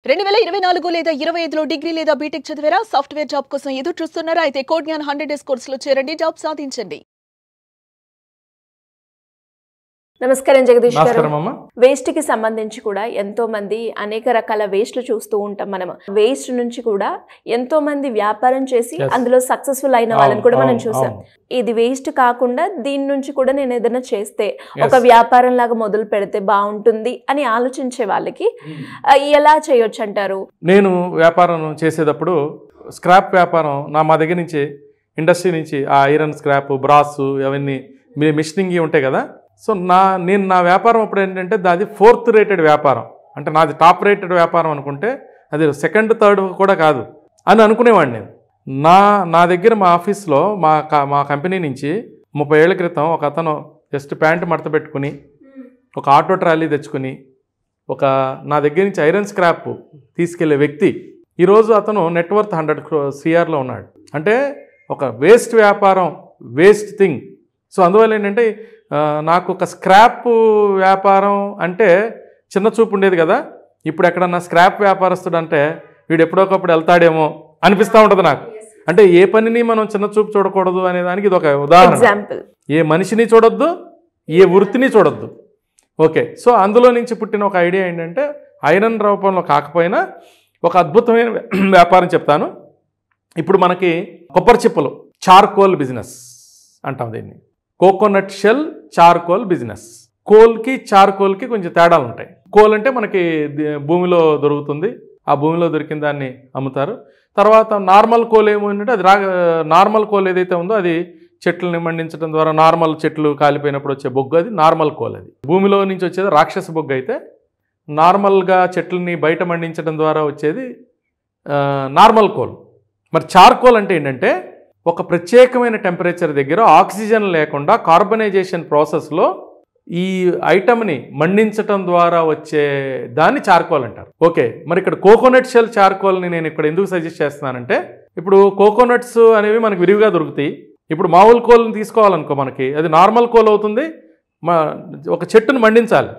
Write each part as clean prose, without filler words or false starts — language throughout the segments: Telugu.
2024 లేదా 25లో డిగ్రీ లేదా బీటెక్ చదివారా? సాఫ్ట్వేర్ జాబ్ కోసం ఎదురు చూస్తున్నారా? అయితే కోడ్ జ్ఞాన్ 100 డేస్ కోర్సులో చేరండి, జాబ్ సాధించండి. నమస్కారం జగదీష్ గారు. వేస్ట్ కి సంబంధించి కూడా ఎంతో మంది అనేక రకాల వేస్ట్లు చూస్తూ ఉంటాం. మనం వేస్ట్ నుంచి కూడా ఎంతో మంది వ్యాపారం చేసి అందులో సక్సెస్ఫుల్ అయిన వాళ్ళని కూడా మనం చూసాం. ఇది వేస్ట్ కాకుండా దీని నుంచి కూడా నేను ఏదైనా చేస్తే ఒక వ్యాపారం లాగా మొదలు పెడితే బాగుంటుంది అని ఆలోచించే వాళ్ళకి ఎలా చేయొచ్చు అంటారు? నేను వ్యాపారం చేసేటప్పుడు స్క్రాప్ వ్యాపారం మా దగ్గర నుంచి ఇండస్ట్రీ నుంచి ఆ ఐరన్ స్క్రాప్, బ్రాస్, అవన్నీ మిషనింగ్ ఉంటాయి కదా. సో నేను నా వ్యాపారం అప్పుడు ఏంటంటే అది 4th రేటెడ్ వ్యాపారం, అంటే నాది టాప్ రేటెడ్ వ్యాపారం అనుకుంటే అది 2nd, 3rd కూడా కాదు అని అనుకునేవాడిని నేను. నా దగ్గర మా ఆఫీస్లో మా కంపెనీ నుంచి 30 ఏళ్ల క్రితం ఒక అతను జస్ట్ ప్యాంటు మడత పెట్టుకుని ఒక ఆటో ట్రాలీ తెచ్చుకుని నా దగ్గర నుంచి ఐరన్ స్క్రాప్ తీసుకెళ్లే వ్యక్తి ఈరోజు అతను నెట్వర్త్ 100 CRలో ఉన్నాడు. అంటే ఒక వేస్ట్ వ్యాపారం, వేస్ట్ థింగ్. సో అందువల్ల ఏంటంటే నాకు ఒక స్క్రాప్ వ్యాపారం అంటే చిన్న చూపు ఉండేది కదా. ఇప్పుడు ఎక్కడన్నా స్క్రాప్ వ్యాపారస్తుడు అంటే వీడు ఎప్పుడోకప్పుడు వెళ్తాడేమో అనిపిస్తూ ఉంటుంది నాకు. అంటే ఏ పనిని మనం చిన్న చూపు చూడకూడదు అనే దానికి ఇది ఒక ఉదాహరణ. ఏ మనిషిని చూడొద్దు, ఏ వృత్తిని చూడొద్దు. ఓకే, సో అందులో నుంచి పుట్టిన ఒక ఐడియా ఏంటంటే ఐరన్ రూపంలో కాకపోయినా ఒక అద్భుతమైన వ్యాపారం చెప్తాను. ఇప్పుడు మనకి కొబ్బరి చిప్పలు, చార్కోల్ బిజినెస్ అంటాం దీన్ని. Coconut shell charcoal business. కోల్కి చార్కోల్కి కొంచెం తేడాలు ఉంటాయి. కోల్ అంటే మనకి భూమిలో దొరుకుతుంది, ఆ భూమిలో దొరికిన దాన్ని అమ్ముతారు. తర్వాత నార్మల్ కోల్ ఏమంటే అది నార్మల్ కోల్ ఏదైతే ఉందో అది చెట్లని మండించడం ద్వారా నార్మల్ చెట్లు కాలిపోయినప్పుడు వచ్చే బొగ్గు, అది నార్మల్ కోల్. అది భూమిలో నుంచి వచ్చేది రాక్షస బొగ్గు. అయితే నార్మల్గా చెట్లని బయట మండించడం ద్వారా వచ్చేది నార్మల్ కోల్. మరి చార్కోల్ అంటే ఏంటంటే ఒక ప్రత్యేకమైన టెంపరేచర్ దగ్గర ఆక్సిజన్ లేకుండా కార్బనైజేషన్ ప్రాసెస్లో ఈ ఐటమ్ని మండించటం ద్వారా వచ్చే దాన్ని చార్కోల్ అంటారు. ఓకే, మరి ఇక్కడ కోకోనట్ షెల్ చార్కోల్ని నేను ఇక్కడ ఎందుకు సజెస్ట్ చేస్తున్నానంటే ఇప్పుడు కోకోనట్స్ అనేవి మనకు విరివిగా దొరుకుతాయి. ఇప్పుడు మామూలు కోల్ని తీసుకోవాలనుకో మనకి అది నార్మల్ కోల్ అవుతుంది. ఒక చెట్టును మండించాలి,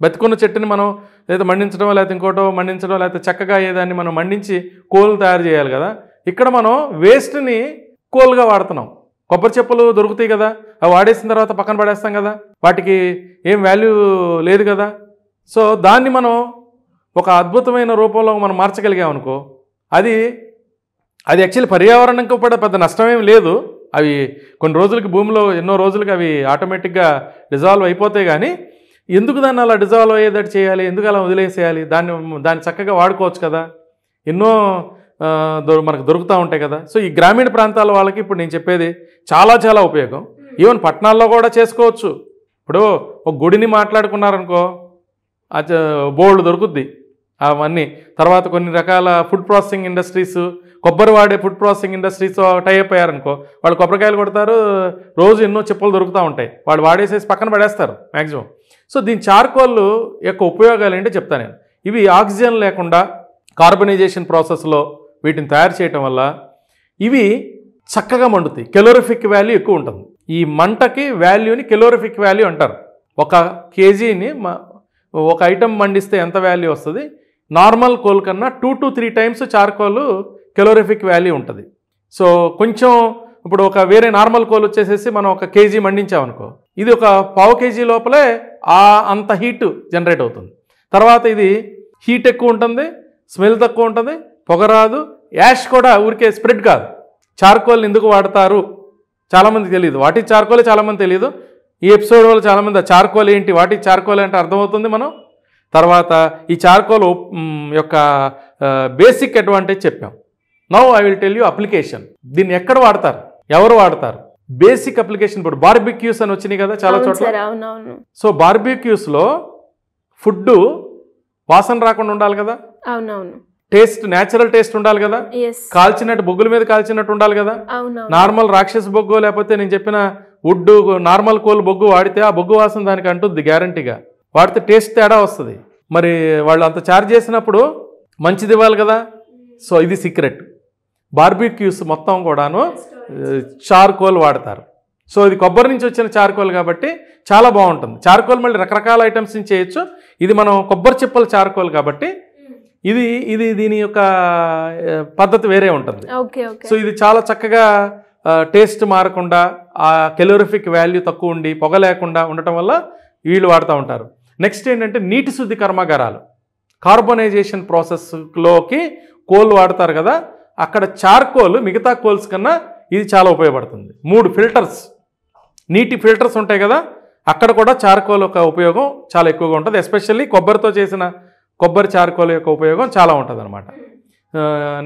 బతికున్న చెట్టుని మనం లేదా మండించడం లేకపోతే ఇంకోటో మండించడం లేకపోతే చక్కగా అయ్యేదాన్ని మనం మండించి కోల్ తయారు చేయాలి కదా. ఇక్కడ మనం వేస్ట్ని కోల్గా వాడుతున్నాం. కొబ్బరి చెప్పులు దొరుకుతాయి కదా, అవి వాడేసిన తర్వాత పక్కన పడేస్తాం కదా, వాటికి ఏం వాల్యూ లేదు కదా. సో దాన్ని మనం ఒక అద్భుతమైన రూపంలో మనం మార్చగలిగామనుకో అది యాక్చువల్లీ పర్యావరణంకి కూడా పెద్ద నష్టమేం లేదు. అవి కొన్ని రోజులకి భూమిలో ఎన్నో రోజులకి అవి ఆటోమేటిక్గా డిజాల్వ్ అయిపోతాయి. కానీ ఎందుకు దాన్ని అలా డిజాల్వ్ అయ్యేటట్టు చేయాలి, ఎందుకు అలా వదిలేసేయాలి? దాన్ని చక్కగా వాడుకోవచ్చు కదా, ఎన్నో మనకు దొరుకుతూ ఉంటాయి కదా. సో ఈ గ్రామీణ ప్రాంతాల వాళ్ళకి ఇప్పుడు నేను చెప్పేది చాలా చాలా ఉపయోగం. ఈవెన్ పట్టణాల్లో కూడా చేసుకోవచ్చు. ఇప్పుడు ఒక గుడిని మాట్లాడుకున్నారనుకో బోల్డ్ దొరుకుద్ది అవన్నీ. తర్వాత కొన్ని రకాల ఫుడ్ ప్రాసెసింగ్ ఇండస్ట్రీస్, కొబ్బరి వాడే ఫుడ్ ప్రాసెసింగ్ ఇండస్ట్రీస్ టైప్ అయ్యారనుకో, వాళ్ళు కొబ్బరికాయలు కొడతారు, రోజు ఎన్నో చెప్పులు దొరుకుతూ ఉంటాయి, వాళ్ళు వాడేసేసి పక్కన పడేస్తారు మ్యాక్సిమం. సో దీని చార్కోల్ యొక్క ఉపయోగాలు ఏంటో చెప్తాను నేను. ఇవి ఆక్సిజన్ లేకుండా కార్బనైజేషన్ ప్రాసెస్లో వీటిని తయారు చేయటం వల్ల ఇవి చక్కగా మండుతాయి. కెలోరిఫిక్ వాల్యూ ఎక్కువ ఉంటుంది. ఈ మంటకి వాల్యూని కెలోరిఫిక్ వాల్యూ అంటారు. 1 kgని ఒక ఐటమ్ మండిస్తే ఎంత వాల్యూ వస్తుంది? నార్మల్ కోల్ కన్నా 2 to 3 times charcoal calorific value ఉంటుంది. సో కొంచెం ఇప్పుడు ఒక వేరే నార్మల్ కోల్ వచ్చేసేసి మనం 1 kg మండించామనుకో, ఇది ఒక 1/2 kg లోపలే అంత హీట్ జనరేట్ అవుతుంది. తర్వాత ఇది హీట్ ఎక్కువ ఉంటుంది, స్మెల్ తక్కువ ఉంటుంది, పొగ రాదు, యాష్ కూడా ఊరికే స్ప్రెడ్ కాదు. చార్కోల్ని ఎందుకు వాడతారు చాలామందికి తెలియదు. వాటి చార్కోలే చాలామంది తెలియదు. ఈ ఎపిసోడ్ వల్ల చాలామంది చార్కోల్ ఏంటి, వాటి చార్కోల్ అంటే అర్థమవుతుంది మనం. తర్వాత ఈ చార్కోల్ యొక్క బేసిక్ అడ్వాంటేజ్ చెప్పాం. Now I will tell you application. దీన్ని ఎక్కడ వాడతారు, ఎవరు వాడతారు? Basic application. ఇప్పుడు బార్బిక్యూస్ అని వచ్చినాయి కదా చాలా చోట్ల. సో బార్బిక్యూస్లో ఫుడ్ వాసన రాకుండా ఉండాలి కదా, టేస్ట్, న్యాచురల్ టేస్ట్ ఉండాలి కదా, కాల్చినట్టు బొగ్గుల మీద కాల్చినట్టు ఉండాలి కదా. నార్మల్ రాక్షస బొగ్గు లేకపోతే నేను చెప్పిన వుడ్ నార్మల్ కోల్ బొగ్గు వాడితే ఆ బొగ్గు వాసన దానికి అంటుంది గ్యారంటీగా. వాడితే టేస్ట్ తేడా వస్తుంది. మరి వాళ్ళు అంత ఛార్జ్ చేసినప్పుడు మంచిది ఇవ్వాలి కదా. సో ఇది సీక్రెట్. బార్బిక్యూస్ మొత్తం కూడాను చార్కోల్ వాడతారు. సో ఇది కొబ్బరి నుంచి వచ్చిన చార్కోల్ కాబట్టి చాలా బాగుంటుంది. చార్కోల్ మళ్ళీ రకరకాల ఐటమ్స్ నుంచి చేయొచ్చు. ఇది మనం కొబ్బరి చిప్పల చార్కోల్ కాబట్టి ఇది ఇది దీని యొక్క పద్ధతి వేరే ఉంటుంది. Okay okay. సో ఇది చాలా చక్కగా టేస్ట్ మారకుండా ఆ కెలోరిఫిక్ వాల్యూ తక్కువ ఉండి పొగ లేకుండా ఉండటం వల్ల వీళ్ళు వాడుతూ ఉంటారు. నెక్స్ట్ ఏంటంటే నీటి శుద్ధి కర్మాగారాలు, కార్బనైజేషన్ ప్రాసెస్లోకి కోల్ వాడతారు కదా, అక్కడ చార్కోల్ మిగతా కోల్స్ కన్నా ఇది చాలా ఉపయోగపడుతుంది. 3 ఫిల్టర్స్, నీటి ఫిల్టర్స్ ఉంటాయి కదా, అక్కడ కూడా చార్కోల్ యొక్క ఉపయోగం చాలా ఎక్కువగా ఉంటుంది. ఎస్పెషల్లీ కొబ్బరితో చేసిన కొబ్బరి చార్కోల్ యొక్క ఉపయోగం చాలా ఉంటుంది అనమాట.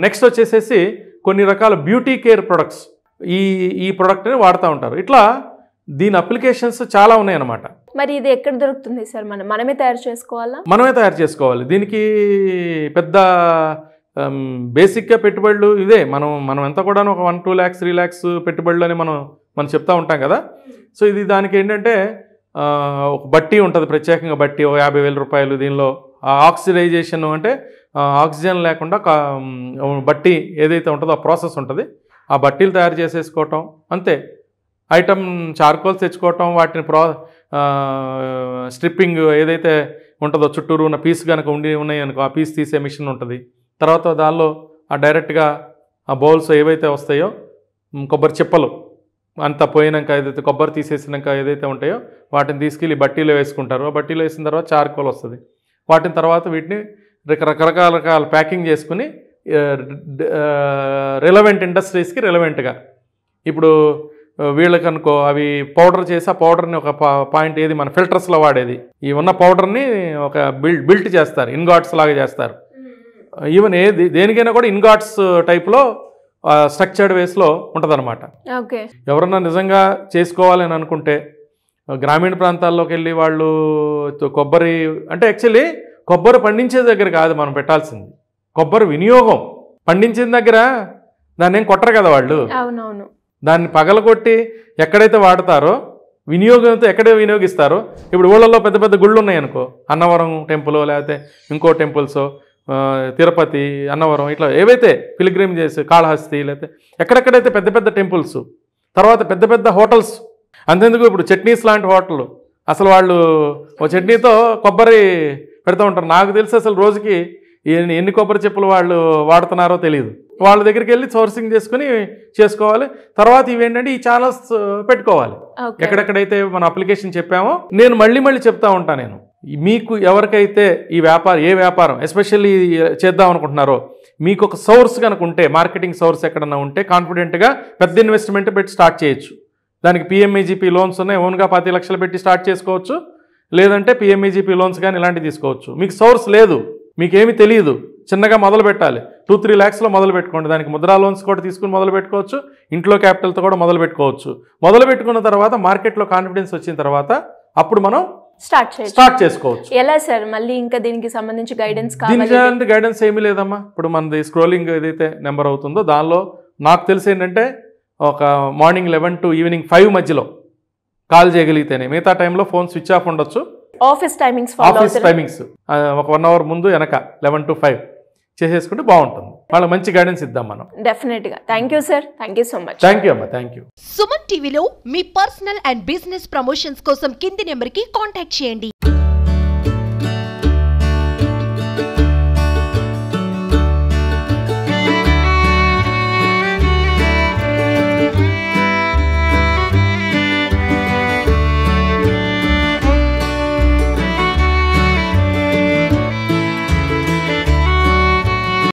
నెక్స్ట్ వచ్చేసేసి కొన్ని రకాల బ్యూటీ కేర్ ప్రొడక్ట్స్ ఈ ప్రోడక్ట్ని వాడుతూ ఉంటారు. ఇట్లా దీని అప్లికేషన్స్ చాలా ఉన్నాయన్నమాట. మరి ఇది ఎక్కడ దొరుకుతుంది సార్? మనమే తయారు చేసుకోవాలా? మనమే తయారు చేసుకోవాలి. దీనికి పెద్ద బేసిక్గా పెట్టుబడులు ఇదే. మనం ఎంత కూడా ఒక 1-2 lakhs 3 lakhs పెట్టుబడులు అని మనం చెప్తా ఉంటాం కదా. సో ఇది దానికి ఏంటంటే ఒక బట్టి ఉంటుంది, ప్రత్యేకంగా బట్టి, 50,000 రూపాయలు. దీనిలో ఆక్సిడైజేషన్ అంటే ఆక్సిజన్ లేకుండా బట్టి ఏదైతే ఉంటుందో ఆ ప్రాసెస్ ఉంటుంది. ఆ బట్టీలు తయారు చేసేసుకోవటం అంతే. ఐటమ్ చార్కోల్స్ తెచ్చుకోవటం, వాటిని స్ట్రిప్పింగ్ ఏదైతే ఉంటుందో చుట్టూరు ఉన్న పీస్ కనుక ఉన్నాయి అనుకో, ఆ పీస్ తీసే మిషన్ ఉంటుంది. తర్వాత దానిలో డైరెక్ట్గా ఆ బౌల్స్ ఏవైతే వస్తాయో, కొబ్బరి చిప్పలు అంతా పోయినాక ఏదైతే కొబ్బరి తీసేసినాక ఏదైతే ఉంటాయో వాటిని తీసుకెళ్ళి బట్టీలో వేసుకుంటారు. ఆ బట్టీలో వేసిన తర్వాత చార్కోల్ వస్తుంది. వాటిని తర్వాత వీటిని రకరకాల ప్యాకింగ్ చేసుకుని రిలవెంట్ ఇండస్ట్రీస్కి రిలవెంట్గా, ఇప్పుడు వీళ్ళకి అనుకో అవి పౌడర్ చేసి ఆ పౌడర్ని ఒక పాయింట్ ఏది మన ఫిల్టర్స్లో వాడేది, ఈ ఉన్న పౌడర్ని ఒక బిల్ట్ చేస్తారు, ఇన్గాట్స్ లాగా చేస్తారు. ఈవెన్ దేనికైనా కూడా ఇన్గాట్స్ టైప్లో స్ట్రక్చర్డ్ వేస్లో ఉంటుంది అనమాట. ఎవరన్నా నిజంగా చేసుకోవాలి అని అనుకుంటే గ్రామీణ ప్రాంతాల్లోకి వెళ్ళి వాళ్ళు కొబ్బరి అంటే యాక్చువల్లీ కొబ్బరి పండించే దగ్గర కాదు మనం పెట్టాల్సింది, కొబ్బరి వినియోగం. పండించిన దగ్గర దాన్ని ఏం కొట్టరు కదా వాళ్ళు, దాన్ని పగలగొట్టి ఎక్కడైతే వాడతారో వినియోగంతో ఎక్కడే వినియోగిస్తారో. ఇప్పుడు ఊళ్ళల్లో పెద్ద పెద్ద గుళ్ళు ఉన్నాయనుకో, అన్నవరం టెంపుల్ లేకపోతే ఇంకో టెంపుల్స్, తిరుపతి, అన్నవరం, ఇట్లా ఏవైతే పిలిగ్రిమ్ చేసి కాళహస్తి, లేకపోతే ఎక్కడెక్కడైతే పెద్ద పెద్ద టెంపుల్స్, తర్వాత పెద్ద పెద్ద హోటల్స్. అంతెందుకు ఇప్పుడు చట్నీస్ లాంటి హోటళ్ళు, అసలు వాళ్ళు ఓ చట్నీతో కొబ్బరి పెడుతూ ఉంటారు. నాకు తెలిసి అసలు రోజుకి ఎన్ని కొబ్బరి చెప్పులు వాళ్ళు వాడుతున్నారో తెలియదు. వాళ్ళ దగ్గరికి వెళ్ళి సోర్సింగ్ చేసుకుని చేసుకోవాలి. తర్వాత ఇవేంటంటే ఈ ఛానల్స్ పెట్టుకోవాలి. ఎక్కడెక్కడైతే మన అప్లికేషన్ చెప్పామో నేను మళ్ళీ చెప్తా ఉంటాను. నేను మీకు ఎవరికైతే ఈ ఏ వ్యాపారం ఎస్పెషల్లీ చేద్దాం అనుకుంటున్నారో, మీకు ఒక సోర్స్ కనుక ఉంటే, మార్కెటింగ్ సోర్స్ ఎక్కడన్నా ఉంటే కాన్ఫిడెంట్గా పెద్ద ఇన్వెస్ట్మెంట్ పెట్టి స్టార్ట్ చేయొచ్చు. దానికి PMEGP లోన్స్ ఉన్నాయి, ఓన్గా 10 లక్షలు పెట్టి స్టార్ట్ చేసుకోవచ్చు. లేదంటే PMEGP లోన్స్ కానీ ఇలాంటివి తీసుకోవచ్చు. మీకు సోర్స్ లేదు, మీకేమీ తెలియదు, చిన్నగా మొదలు పెట్టాలి, 2-3 lakhsలో మొదలు పెట్టుకోండి. దానికి ముద్రా లోన్స్ కూడా తీసుకుని మొదలు పెట్టుకోవచ్చు, ఇంట్లో క్యాపిటల్తో కూడా మొదలు పెట్టుకోవచ్చు. మొదలు పెట్టుకున్న తర్వాత మార్కెట్లో కాన్ఫిడెన్స్ వచ్చిన తర్వాత అప్పుడు మనం స్టార్ట్ చేసుకోవచ్చు. ఎలా సార్ మళ్ళీ ఇంకా దీనికి సంబంధించి గైడెన్స్ దీనికి గైడెన్స్ ఏమీ లేదమ్మా. ఇప్పుడు మనది స్క్రోలింగ్ ఏదైతే నెంబర్ అవుతుందో దానిలో నాకు తెలిసి ఏంటంటే ఒక మార్నింగ్ 11 to ఈవినింగ్ 5 మధ్యలో కాల్ చేయగలిగితేనే, మిగతా టైంలో ఫోన్ స్విచ్ ఆఫ్ ఉండొచ్చు. ఆఫీస్ టైమింగ్స్ ఒక 1 hour ముందు వెనక 11 to 5 చేసేసుకుంటే బాగుంటుంది. వాళ్ళకి మంచి గైడెన్స్ ఇద్దాం మనం. డెఫినెట్గా. Thank you sir, thank you so much. Thank you అమ్మా, థ్యాంక్ యూ. సుమన్ టీవీలో మీ పర్సనల్ అండ్ బిజినెస్ ప్రమోషన్స్ కోసం కింది నెంబర్కి కాంటాక్ట్ చేయండి.